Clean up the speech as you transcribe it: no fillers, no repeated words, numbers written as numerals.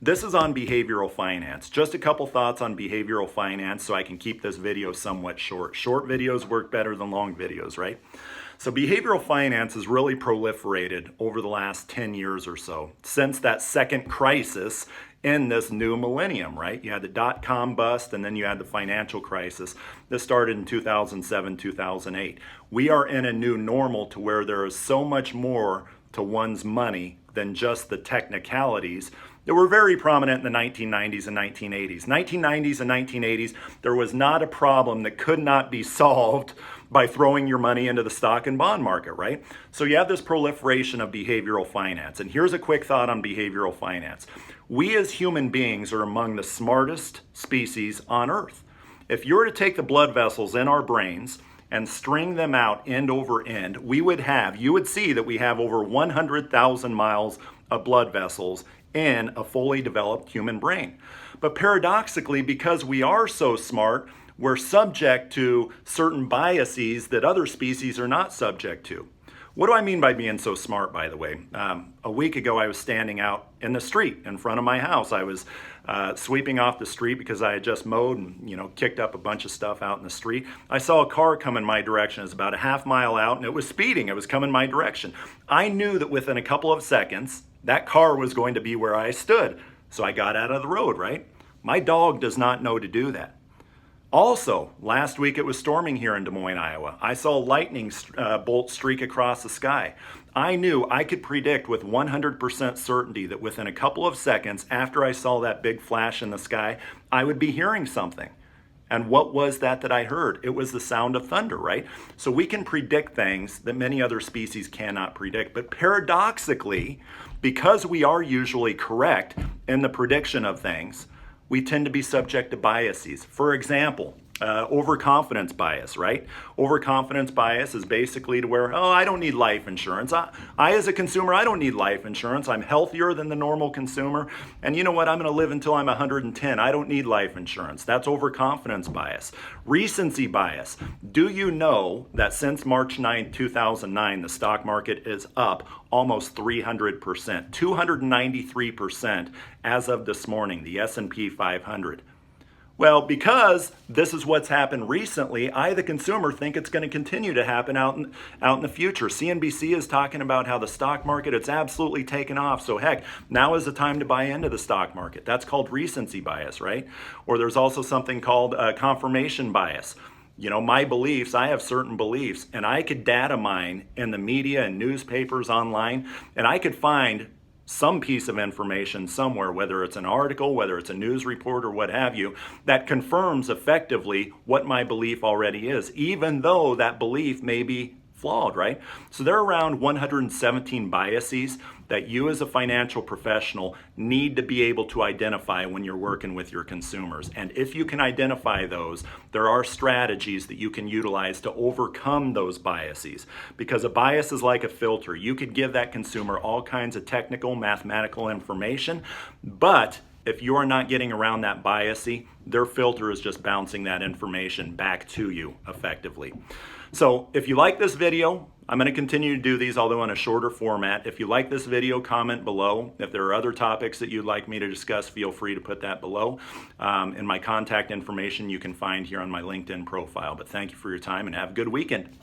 This is on behavioral finance. Just a couple thoughts on behavioral finance so I can keep this video somewhat short. Short videos work better than long videos, right? So behavioral finance has really proliferated over the last 10 years or so, since that second crisis in this new millennium, right? You had the dot-com bust and then you had the financial crisis. This started in 2007, 2008. We are in a new normal to where there is so much more to one's money than just the technicalities that were very prominent in the 1990s and 1980s. 1990s and 1980s, there was not a problem that could not be solved by throwing your money into the stock and bond market, right? So you have this proliferation of behavioral finance. And here's a quick thought on behavioral finance. We as human beings are among the smartest species on Earth. If you were to take the blood vessels in our brains and string them out end over end, you would see that we have over 100,000 miles of blood vessels in a fully developed human brain. But paradoxically, because we are so smart, we're subject to certain biases that other species are not subject to. What do I mean by being so smart, by the way? A week ago, I was standing out in the street in front of my house. I was sweeping off the street because I had just mowed and kicked up a bunch of stuff out in the street. I saw a car come in my direction. It was about a half mile out and it was speeding. It was coming my direction. I knew that within a couple of seconds, that car was going to be where I stood. So I got out of the road, right? My dog does not know to do that. Also, last week it was storming here in Des Moines, Iowa. I saw a lightning bolt streak across the sky. I knew I could predict with 100% certainty that within a couple of seconds after I saw that big flash in the sky, I would be hearing something. And what was that I heard? It was the sound of thunder, right? So we can predict things that many other species cannot predict. But paradoxically, because we are usually correct in the prediction of things, we tend to be subject to biases. For example, overconfidence bias, right? Overconfidence bias is basically to where, I don't need life insurance. I as a consumer, I don't need life insurance. I'm healthier than the normal consumer. And you know what? I'm gonna live until I'm 110. I don't need life insurance. That's overconfidence bias. Recency bias. Do you know that since March 9, 2009, the stock market is up almost 300%, 293% as of this morning, the S&P 500. Well, because this is what's happened recently, I, the consumer, think it's going to continue to happen out in the future. CNBC is talking about how the stock market, it's absolutely taken off. So heck, now is the time to buy into the stock market. That's called recency bias, right? Or there's also something called confirmation bias. My beliefs, I have certain beliefs, and I could data mine in the media and newspapers online, and I could find some piece of information somewhere, whether it's an article, whether it's a news report or what have you, that confirms effectively what my belief already is, even though that belief may be flawed, right? So there are around 117 biases that you as a financial professional need to be able to identify when you're working with your consumers. And if you can identify those, there are strategies that you can utilize to overcome those biases. Because a bias is like a filter. You could give that consumer all kinds of technical, mathematical information, but if you are not getting around that biasy, their filter is just bouncing that information back to you effectively. So if you like this video, I'm going to continue to do these, although in a shorter format. If you like this video, comment below. If there are other topics that you'd like me to discuss, feel free to put that below. And my contact information you can find here on my LinkedIn profile. But thank you for your time and have a good weekend.